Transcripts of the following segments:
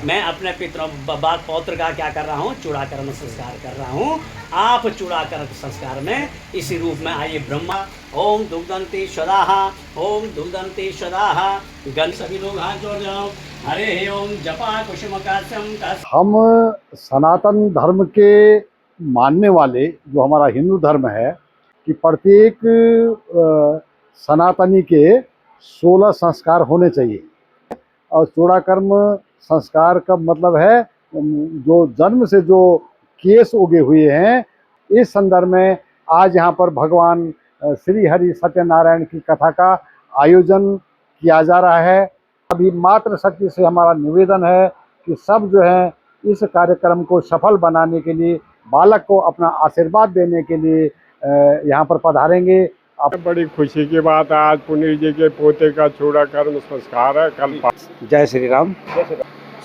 मैं अपने पितरों बात पौत्र का क्या कर रहा हूँ, चूड़ाकर्म संस्कार कर रहा हूँ। आप चूड़ाकर्म संस्कार में इसी रूप में आइए। ब्रह्मा ओम दुग्धंती स्वदाहा, ओम दुग्धंती स्वदाहा। गण सभी लोग हाथ जोड़ जाओ। हरे ओम जपा कुसुम काश्यम का। हम सनातन धर्म के मानने वाले, जो हमारा हिंदू धर्म है, कि प्रत्येक सनातनी के 16 संस्कार होने चाहिए। और चूड़ाकर्म संस्कार का मतलब है जो जन्म से जो केस उगे हुए हैं। इस संदर्भ में आज यहाँ पर भगवान श्री हरि सत्यनारायण की कथा का आयोजन किया जा रहा है। अभी मात्र शक्ति से हमारा निवेदन है कि सब जो है इस कार्यक्रम को सफल बनाने के लिए, बालक को अपना आशीर्वाद देने के लिए यहाँ पर पधारेंगे। बड़ी खुशी की बात है, आज पुनीर जी के पोते का चूड़ाकर्म संस्कार है। कल जय श्री राम।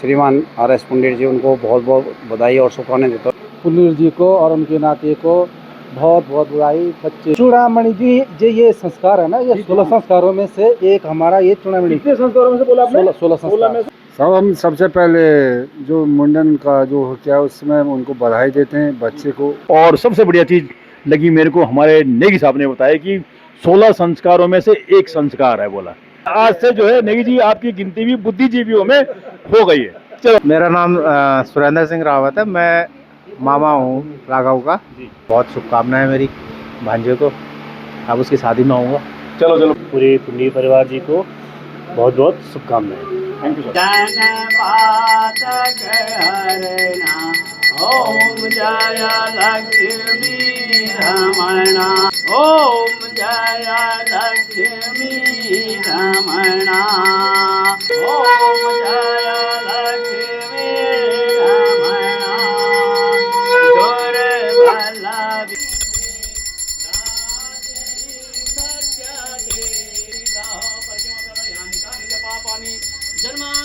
श्रीमान आर.एस. पुनीर जी, उनको बहुत बहुत बधाई और शुभकामनाएं देता हूँ। पुनीर जी को और उनके नाते को बहुत बहुत बधाई। बच्चे चूड़ामणि जी, ये संस्कार है ना, ये 16 संस्कारों में से एक हमारा ये चूड़ामणि। कितने संस्कारों में से बोला आपने? 16 संस्कार। सब हम सबसे पहले जो मुंडन का जो क्या उसमें उनको बधाई देते हैं बच्चे को। और सबसे बढ़िया चीज लगी मेरे को, हमारे नेगी साहब ने बताया कि 16 संस्कारों में से एक संस्कार है बोला। आज से जो है नेगी जी आपकी गिनती भी बुद्धिजीवियों में हो गई है। चलो, मेरा नाम सुरेंद्र सिंह रावत है, मैं मामा हूँ राघव का। बहुत शुभकामनाएं मेरी भांजे को, अब उसकी शादी में आऊँगा। चलो चलो, पूरे पुण्य परिवार जी को बहुत बहुत शुभकामनाएं। Thank you sir. ओम जय लक्ष्मी रमणा, ओम जय लक्ष्मी रमणा, ओम जय लक्ष्मी रमणा। दुर्बल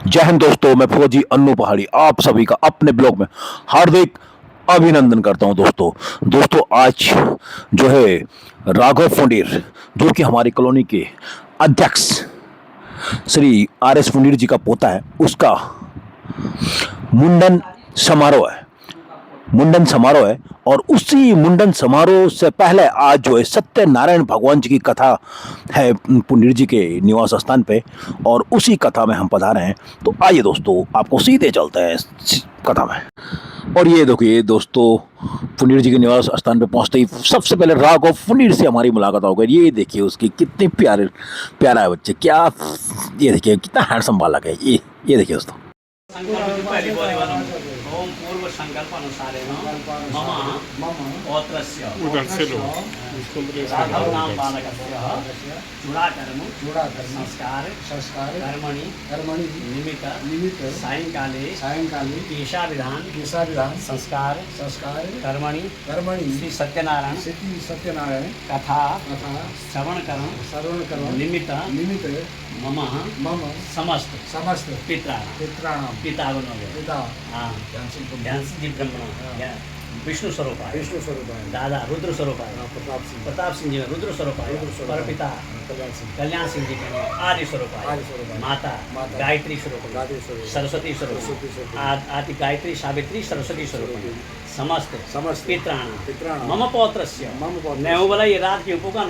जय हिंद दोस्तों, मैं फौजी अन्नू पहाड़ी आप सभी का अपने ब्लॉग में हार्दिक अभिनंदन करता हूं। दोस्तों आज जो है राघव फुंडीर, जो कि हमारी कॉलोनी के अध्यक्ष श्री आर.एस. फुंडीर जी का पोता है, उसका मुंडन समारोह है। और उसी मुंडन समारोह से पहले आज जो है सत्यनारायण भगवान जी की कथा है पुनीर जी के निवास स्थान पे, और उसी कथा में हम पधारे हैं। तो आइए दोस्तों, आपको सीधे चलते हैं कथा में। और ये देखिए दोस्तों, पुनीर जी के निवास स्थान पे पहुंचते ही सबसे पहले राघव फुंडीर से हमारी मुलाकात हो गई। ये देखिए उसकी कितनी प्यारा है बच्चे, क्या ये देखिए कितना हैंडसम बालक है। ये देखिए दोस्तों। ओम पूर्व संकल्प अनुसार मम पौत्रस्य राघव नाम बालकस्य चूड़ाकर्म संस्कार कर्मणि निमित्त सायंकाले केशाविधान संस्कार कर्मणि श्री सत्यनारायण कथा श्रवण करण निमित्त मम समस्त पितृगण जी ब्रह्मण विष्णु स्वरूप दादा रुद्र स्वरूप प्रताप सिंह जी रुद्र स्वरूप परपिता कल्याण सिंह जी आदि स्वरूप माता गायत्री स्वरूप सरस्वती स्वरूप आदि गायत्री सावित्री सरस्वती स्वरूप समस्त पितृणाम मम पौत्रस्य। मैं हूँ बोला ये रात की उपकार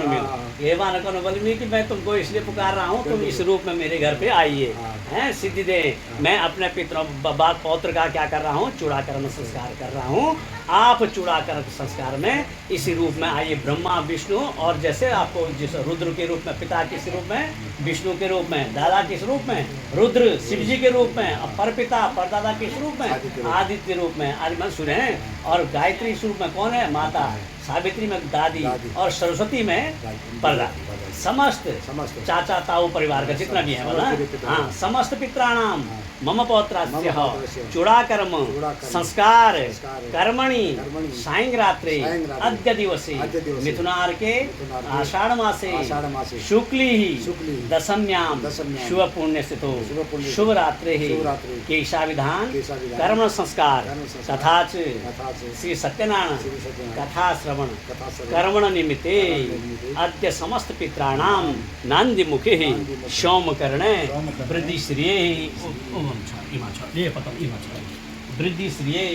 ये वानकन बोली कि मैं तुमको इसलिए पुकार रहा हूँ, तुम इस रूप में मेरे घर पे आइए, हैं सिद्धि दे। मैं अपने पितरों बात पौत्र का क्या कर रहा हूँ, चूड़ाकर्म संस्कार कर रहा हूँ। आप चूड़ाकर्म संस्कार में इसी रूप में आइए। ब्रह्मा विष्णु, और जैसे आपको जिस रुद्र के रूप में, पिता किस रूप में, विष्णु के रूप में, दादा किस रूप में, रुद्र शिव जी के रूप में, परपिता परदादा किस रूप में, आदित्य के रूप में, आदि मन सुने हैं। और गायत्री स्वरूप में कौन है, माता, सावित्री में दादी, और सरस्वती में परदादी। समस्त चाचा ताऊ परिवार का जितना भी है बोला, हाँ, समस्त पितृणाम मम पौत्रास्य चूड़ाकर्म संस्कार कर्मणि सायंरात्रे अद्य दिवसे मिथुनार्के आषाढ़ मासे शुक्ली दशम्याम शुभ पुण्य स्थितो शुभ रात्रे केशाविधान कर्म संस्कार तथा श्री सत्यनारायण कथा श्रवण कर्मण निमित्ते अद्य समस्त पित्राणां नांदिमुखे शौमकर्णे वृद्धिश्रिये वृद्धिश्रिये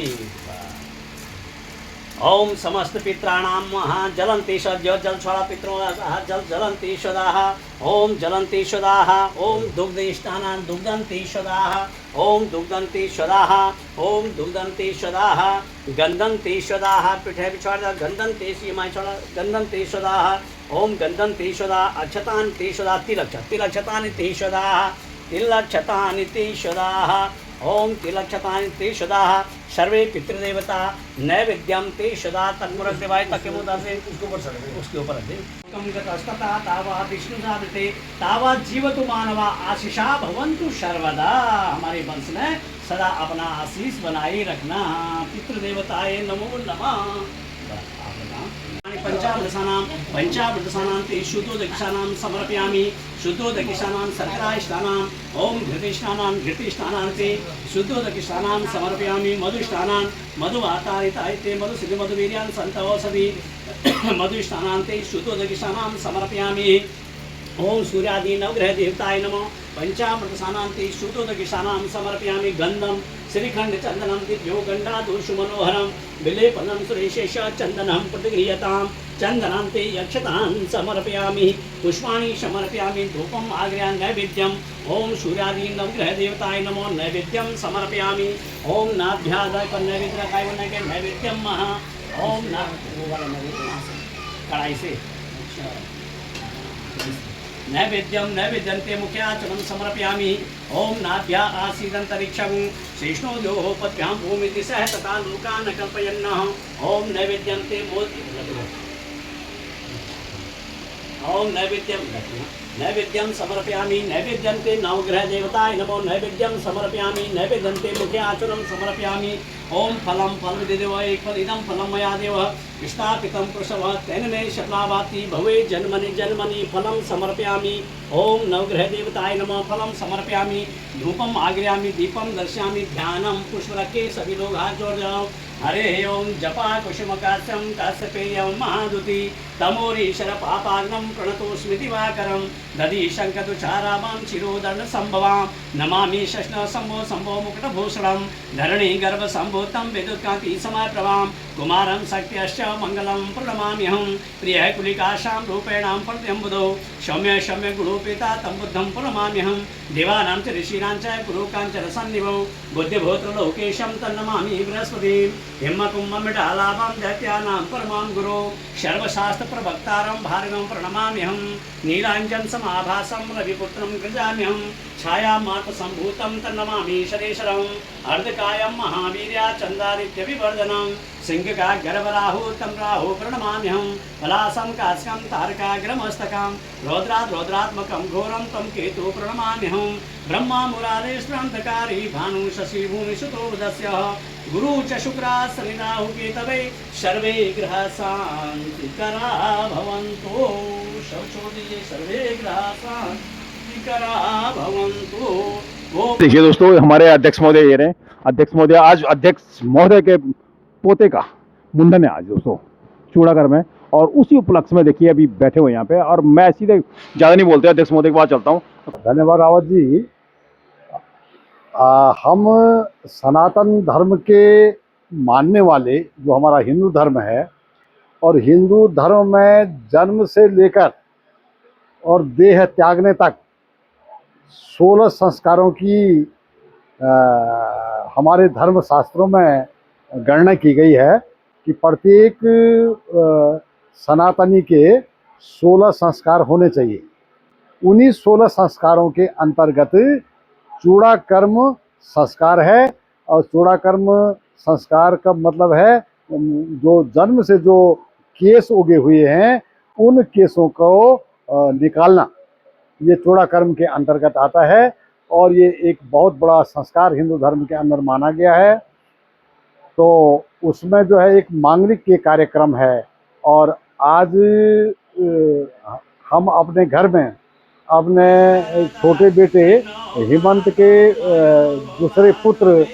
ओम समस्त पित्राणां महा जलन्ति सद्य जल छोड़ा पितरों जल जलन्ति सदाः ओम जलन्ति सदाः ओम दुग्धेष्टानां दुग्धन्ति सदाः ओम दुग्धन्ति सदाः ओम दुग्धन्ति सदाः गन्धन्ति सदाः पृथ्वी बिछोड़ा गन्धन्ति सीमा छोड़ा गन्धन्ति सदाः ओम गन्धन्ति सदा अक्षतानि ते सदा तिलक्षतानि ते सदाः तिलक्षतानि ते सदाः ओम तिलक्षतानि ते सदाः सर्वे पितृदेवता नैवेद्यम ते सदा तन्मुरक देवाय तक मुदा से उसके ऊपर रख दे कम गतस्तता तावा विष्णु साधते तावा जीवतु मानवा आशीषा भवन्तु सर्वदा। हमारे वंश में सदा अपना आशीष बनाए रखना। पितृदेवताय नमो नमः। पंचामृतसानां ते शुद्धोदकीशानां समर्पयामि शुद्धोदकीशानां सर्कराष्टानां ओम घृतिष्ठानां ते शुद्धोदकीशानां समर्पयामि मधुष्ठानां मधुवातारिताय ते मधुसिद्धि मधुवीर्यान् सन्तोषधि मधुष्ठानां ते शुद्धोदकीशानां समर्पयामि ओम सूर्यादि नवग्रह देवताय नमः। पंचामृतसानां ते शुद्धोदकीशानां समर्पयामि गंधम श्रीखंड चंदनम दिव्यो गंडादोषु मनोहरम विलेपनम सुरेशेष चंदनम प्रतिगृह्यताम चंदनां ते यक्षतां समर्पयामि पुष्पाणि समर्पयामि धूपम आग्रयान् नैवेद्यम ओम सूर्यादि नवग्रह देवताय नमो नैवेद्यम समर्पयामि ओम नाभ्यादय पर नैवेद्यम महा ओम कढ़ाई से नैवेद्यन्ते मुख्याचरणं समर्पयामि ओम नाभ्या आसीदन्तरिक्षं शेषणोद्योः पद्भ्यां भूमिति सह तथा लोकान् कल्पयन्नः ओम नैवेद्यन्ते ओम नैवेद्यं समर्पयामि नैवेद्यन्ते नवग्रह देवताय नमो नैवेद्यं समर्पयामि नैवेद्यन्ते मुख्याचरणं समर्पयामि ओम फलं फलविदेव एक फल इदं फलं मया देव स्थापितं पुरुषवः तेन मे शतलाभाति भवे जन्मनि जन्मनि फलं समर्पयामि ओम नवग्रह देवताय नमः फलं समर्पयामि धूपम आग्रयामि दीपम दर्शयामि ध्यानं पुष्प रखे सभी लोग हाथ जोड़ जाओ। हरे ओम जपा कुसुमकास्यं काश्यपेयं महादुति तमोरीशर पापाग्नं प्रणतोऽस्मि दिवाकरं दधि शङ्खतुषारामां शिरोदण्ड संभवां नमामि शश्न शम्भो शम्भो मुकुटभूषणं धरणी गर्भ संभूतं विद्युत्कान्ति समप्रभां कुमारं शक्त्यश्च मंगलं प्रणमाम्यहं प्रियः कुलिकाशां रूपेणां प्रतिम्बुधौ शम्य शम्य गुणोपेता तं बुद्धं प्रणमाम्यहं देवानां च ऋषीणां च गुरुकाञ्चन सन्निभौ बुद्धिभूत्रलोकेशं तन्नमामि बृहस्पतिं हिम्मकुम्भमिडालाभं दैत्यानां परमां गुरो सर्वशास्त्र प्रवक्तारं भार्गवं प्रणमाम्यहं नीलाञ्जन समाभासं रविपुत्रं गृजाम्यहं छायामातसम्भूतं तन्नमामि शनेश्वरम् अर्धकायं महावीर्या चन्दादित्यविवर्धनं सिंहका गर्भराहु तं राहु प्रणमाम्यहं पलासं कास्कं तारकाग्रमस्तकं रौद्रात्मकं घोरं तं केतु प्रणमाम्यहं ब्रह्मा मुरारेष्वन्धकारी भानु शशि भूमिसुतो बुधस्य गुरु च शुक्रा शनि राहु केतवे सर्वे ग्रह शान्तिकरा भवन्तु सर्वे ग्रह शान्तिकरा भवन्तु। देखिए दोस्तों, हमारे अध्यक्ष महोदय ये रहे। अध्यक्ष महोदय, आज अध्यक्ष महोदय के पोते का मुंडन है आज दोस्तों चूड़ागढ़ में, और उसी उपलक्ष्य में देखिए अभी बैठे हुए यहाँ पे। और मैं सीधे ज़्यादा नहीं बोलते, अध्यक्ष महोदय के पास चलता हूँ। धन्यवाद रावत जी। हम सनातन धर्म के मानने वाले, जो हमारा हिंदू धर्म है, और हिंदू धर्म में जन्म से लेकर और देह त्यागने तक 16 संस्कारों की हमारे धर्म शास्त्रों में गणना की गई है कि प्रत्येक सनातनी के 16 संस्कार होने चाहिए। उन्हीं 16 संस्कारों के अंतर्गत चूड़ा कर्म संस्कार है। और चूड़ा कर्म संस्कार का मतलब है जो जन्म से जो केस उगे हुए हैं उन केसों को निकालना, ये चूड़ा कर्म के अंतर्गत आता है। और ये एक बहुत बड़ा संस्कार हिंदू धर्म के अंदर माना गया है। तो उसमें जो है एक मांगलिक के कार्यक्रम है। और आज हम अपने घर में अपने छोटे बेटे हेमंत के दूसरे पुत्र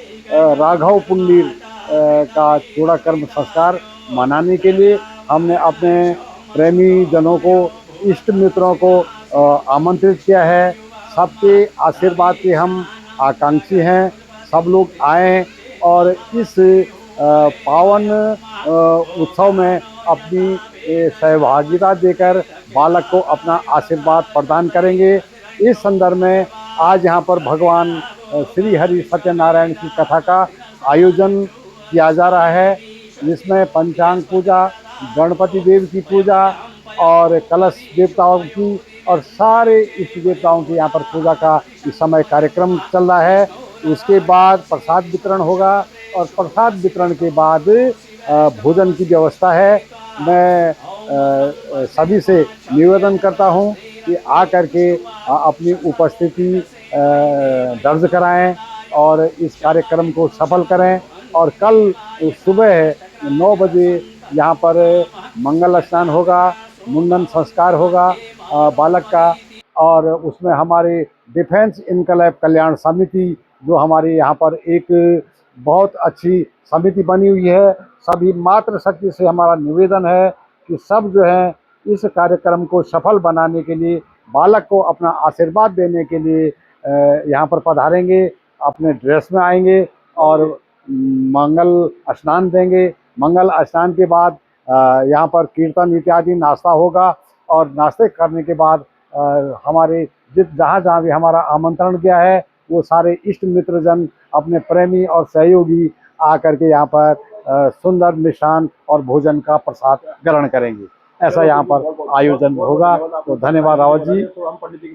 राघव पुंडीर का चूड़ा कर्म संस्कार मनाने के लिए हमने अपने प्रेमी जनों को, इष्ट मित्रों को आमंत्रित किया है। सबके आशीर्वाद के हम आकांक्षी हैं। सब लोग आएं और इस पावन उत्सव में अपनी सहभागिता देकर बालक को अपना आशीर्वाद प्रदान करेंगे। इस संदर्भ में आज यहाँ पर भगवान श्री हरि सत्यनारायण की कथा का आयोजन किया जा रहा है, जिसमें पंचांग पूजा, गणपति देव की पूजा और कलश देवताओं की और सारे इष्ट देवताओं की यहाँ पर पूजा का इस समय कार्यक्रम चल रहा है। उसके बाद प्रसाद वितरण होगा और प्रसाद वितरण के बाद भोजन की व्यवस्था है। मैं सभी से निवेदन करता हूँ कि आकर के अपनी उपस्थिति दर्ज कराएं और इस कार्यक्रम को सफल करें। और कल सुबह 9 बजे यहाँ पर मंगल स्नान होगा, मुंडन संस्कार होगा बालक का, और उसमें हमारे डिफेंस इनकलाब कल्याण समिति जो हमारे यहाँ पर एक बहुत अच्छी समिति बनी हुई है, सभी मातृशक्ति से हमारा निवेदन है कि सब जो है इस कार्यक्रम को सफल बनाने के लिए, बालक को अपना आशीर्वाद देने के लिए यहाँ पर पधारेंगे, अपने ड्रेस में आएंगे और मंगल स्नान देंगे। मंगल स्नान के बाद यहाँ पर कीर्तन इत्यादि नाश्ता होगा और नाश्ते करने के बाद हमारे जहाँ जहाँ भी हमारा आमंत्रण गया है वो सारे इष्ट मित्र जन, अपने प्रेमी और सहयोगी आकर के यहाँ पर सुंदर मिष्ठान और भोजन का प्रसाद ग्रहण करेंगे। ऐसा यहाँ पर आयोजन होगा। तो धन्यवाद रावत जी।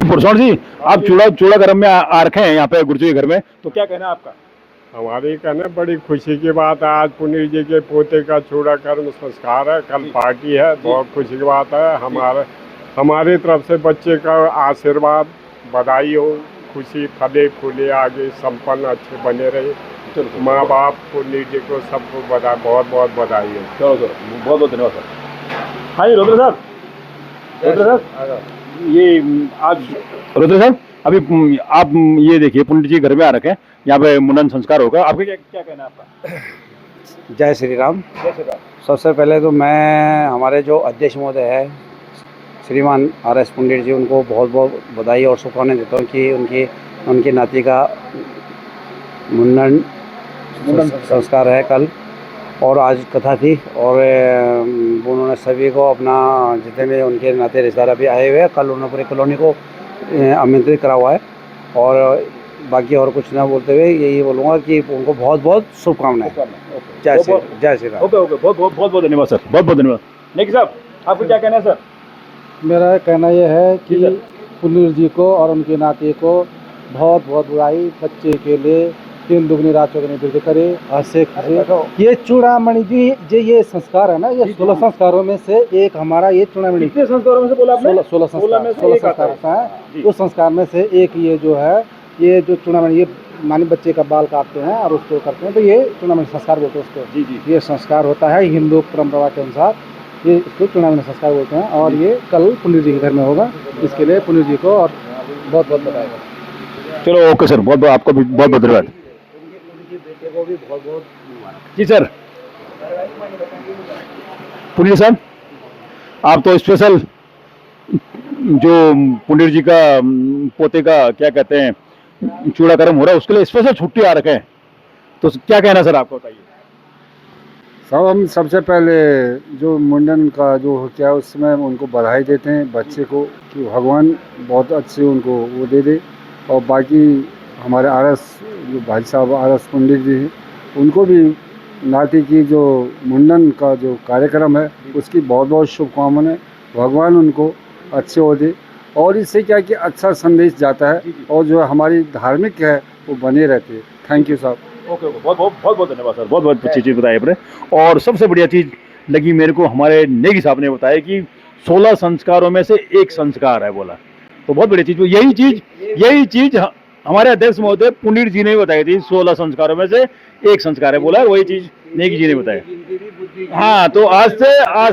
पुरसौर जी, आप चूड़ा कर्म में आ रखे हैं यहाँ पे गुरुजी के घर में, तो क्या कहना है आपका? हमारे कहना बड़ी खुशी की बात है, आज पुनीर जी के पोते का चूड़ा कर्म संस्कार है, कल पार्टी है, बहुत खुशी की बात है। हमारे तरफ से बच्चे का आशीर्वाद, बधाई हो, खुशी फले फूले, आगे संपन्न अच्छे बने रहे। माँ बाप पुनीर जी को सबको बधाई, बहुत बहुत बधाई है। चलो बहुत बहुत धन्यवाद सर। हाँ जी रुद्र साहब, ये आज रुद्र साहब अभी आप ये देखिए पुनीर जी घर में आ रखे हैं, यहाँ पे मुंडन संस्कार होगा, आपके क्या कहना है आपका? जय श्री राम। जय श्री राम। सबसे पहले तो मैं हमारे जो अध्यक्ष महोदय है श्रीमान RS पंडित जी, उनको बहुत बहुत बधाई और शुभकामनाएं देता हूँ कि उनकी नाती का मुंडन संस्कार है कल, और आज कथा थी, और उन्होंने सभी को अपना जितने भी उनके नाते रिश्तेदार अभी आए हुए हैं, कल उन्होंने पूरी कॉलोनी को आमंत्रित करा हुआ है। और बाकी और कुछ ना बोलते हुए यही बोलूँगा कि उनको बहुत बहुत शुभकामनाएं। जय श्री राम। ओके बहुत बहुत धन्यवाद सर, बहुत बहुत धन्यवाद। नेकी साहब, आपको क्या कहना है सर? मेरा कहना यह है कि पुनीर जी को और उनके नाते को बहुत बहुत बधाई। बच्चे के लिए 3 दुगनी रात चौगनी वृद्धि करे। हंसे ये चूड़ामणि जी ये संस्कार है ना, ये 16 संस्कारों में से एक हमारा ये चूड़ामणि। कितने संस्कारों में से बोला आपने? 16 संस्कार है। उस संस्कार में से एक ये जो है, ये जो चूड़ामणि, ये माने बच्चे का बाल काटते हैं और उसको करते हैं, तो ये चूड़ामणि संस्कार बोलते हैं उसको। जी। ये संस्कार होता है हिंदू परंपरा के अनुसार, ये इसको चूड़ामणि संस्कार बोलते हैं। और ये कल पुनीर जी के घर में होगा, इसके लिए पुनीर जी को और बहुत बहुत बधाई। चलो ओके सर, बहुत बहुत आपको भी बहुत बहुत धन्यवाद। को भी बहुत बहुत जी सर। पुनीर साहब, आप तो स्पेशल जो पुनीर जी का पोते का क्या कहते हैं चूड़ा कर्म हो रहा है, उसके लिए स्पेशल छुट्टी आ रखे हैं, तो क्या कहना सर आपको बताइए? सब हम सबसे पहले जो मुंडन का जो क्या उसमें उनको बधाई देते हैं बच्चे को, कि भगवान बहुत अच्छे उनको वो दे दे। और बाकी हमारे RS जो भाई साहब RS पंडित जी हैं, उनको भी नाती की जो मुंडन का जो कार्यक्रम है उसकी बहुत बहुत शुभकामनाएं। भगवान उनको अच्छे हो दे, और इससे क्या कि अच्छा संदेश जाता है और जो हमारी धार्मिक है वो बने रहते हैं। थैंक यू साहब। ओके, बहुत बहुत धन्यवाद सर, बहुत बहुत अच्छी चीज़ बताई आपने। और सबसे बढ़िया चीज़ लगी मेरे को, हमारे नेगी साहब ने बताया कि 16 संस्कारों में से एक संस्कार है बोला, तो बहुत बढ़िया चीज़। यही चीज़ हमारे अध्यक्ष महोदय पुनीर जी ने बताई थी, 16 संस्कारों में से एक संस्कार है बोला, वही चीज़ नेगी जी ने बताया। हाँ, तो आज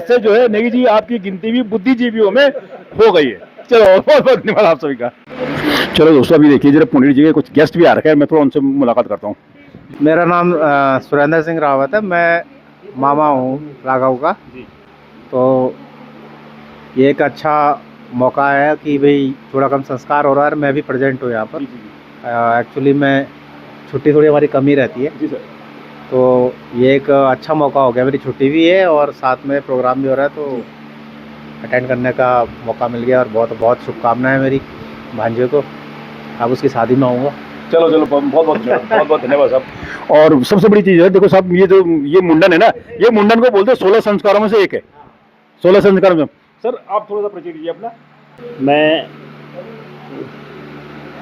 से जो है नेगी जी आपकी गिनती भी बुद्धिजीवियों में हो गई है। चलो बहुत बहुत धन्यवाद आप सभी का। चलो दोस्तों, अभी देखिए जरा पुनीर जी के कुछ गेस्ट भी आ रखे हैं, मैं थोड़ा उनसे मुलाकात करता हूँ। मेरा नाम सुरेंद्र सिंह रावत है। मैं मामा हूँ राघव का। जी। तो ये एक अच्छा मौका है कि भाई थोड़ा कम संस्कार हो रहा है, मैं भी प्रेजेंट हूँ यहाँ पर। एक्चुअली मैं छुट्टी थोड़ी हमारी कम ही रहती है जी सर। तो ये एक अच्छा मौका हो गया, मेरी छुट्टी भी है और साथ में प्रोग्राम भी हो रहा है, तो अटेंड करने का मौका मिल गया और बहुत बहुत शुभकामनाएं मेरी भांजे को। अब उसकी शादी में आऊँगा। चलो चलो, बहुत बहुत धन्यवाद साहब। और सबसे बड़ी चीज़ है, देखो साहब, ये मुंडन है ना, ये मुंडन को बोलते हैं 16 संस्कारों में से एक है। 16 संस्कारों में। सर आप थोड़ा सा परिचय दीजिए अपना। मैं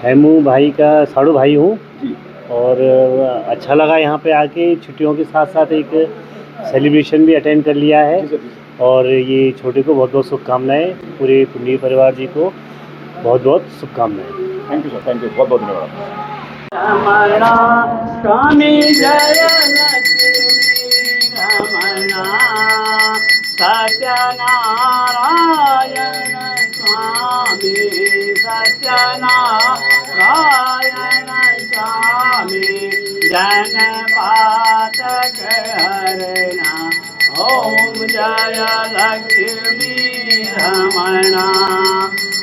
हेमू भाई का साड़ू भाई हूँ और अच्छा लगा यहाँ पे आके। छुट्टियों के साथ साथ एक सेलिब्रेशन भी अटेंड कर लिया है और ये छोटे को बहुत बहुत शुभकामनाएं। पूरे पुंडीर परिवार जी को बहुत बहुत शुभकामनाएं। Thank you sir, thank you, बहुत बहुत धन्यवाद। रमणा स्वामी जय लक्ष्मी रमणा सत्यनारायण स्वामी सत्यनारायण स्वामी जनपातक हरणा ओम जय लक्ष्मी रमणा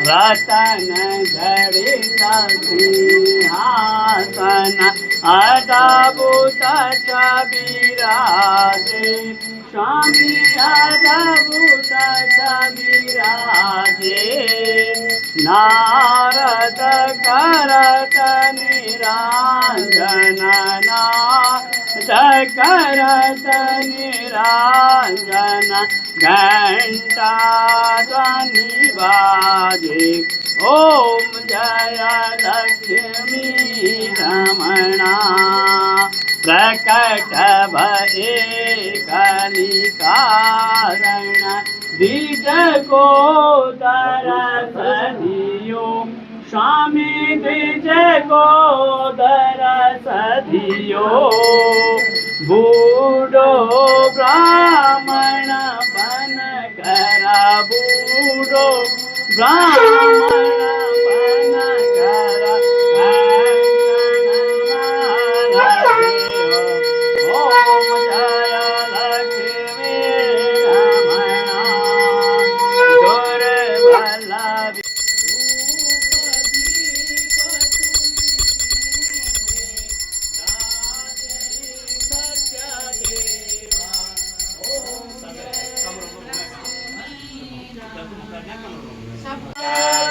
रतन जड़ित सिंहासन अद्भुत विराजे स्वामी अद्भुत विराजे नारद करत निरांजन नारद करत निरांजन घंटा ध्वनि बाजे ओम जय लक्ष्मी रमणा प्रकट भये कलिकारण द्विज को दरस दियो स्वामी द्विज को दरस दियो बूढ़ो ब्राह्मण बन कर बूढ़ो ब्राह्मण बन कर ओम जय लक्ष्मी रमणा दुर्बल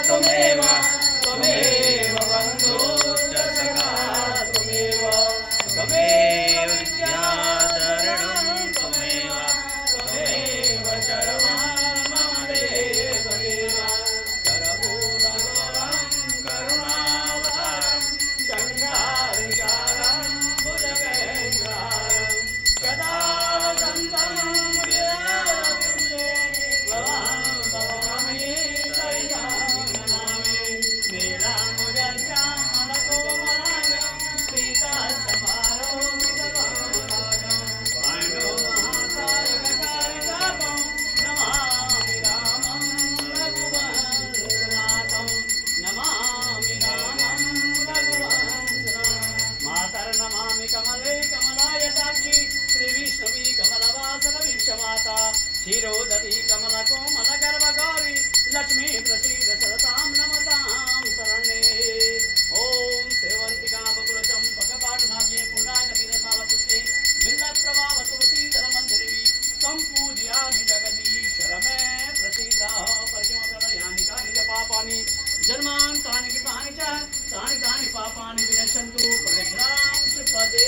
त्वमेव त्वमेव बन्धुश्च सखा त्वमेव त्वमेव विद्याधरणं त्वमेव त्वमेव सर्वं मम देवदेव सर्वभूतभवं करुणावतारं चण्डाविकारं भुजगेन्द्रारं सदा वदन्तं वेदान्ते भवां भवामि नमामि कमले कमलायताक्षी श्री विष्णवी कमलवासन विश्वमाता क्षीरोदधी कमल कोमल गर्भगौरी लक्ष्मी प्रसीद सततां नमतां शरण्ये ओम सेवंतिका बकुल चंपक पाटनाभ्ये पुण्डागतिरसाल पुष्पे बिल्लप्रभाव तुलसीधर मंजरी त्वं पूजयामि जगदीश्वर मे प्रसीद परिमकरयानि कानि च पापानि जन्मान्तराणि कृतानि च तानि तानि पापानि विनश्यन्तु परिग्राम पदे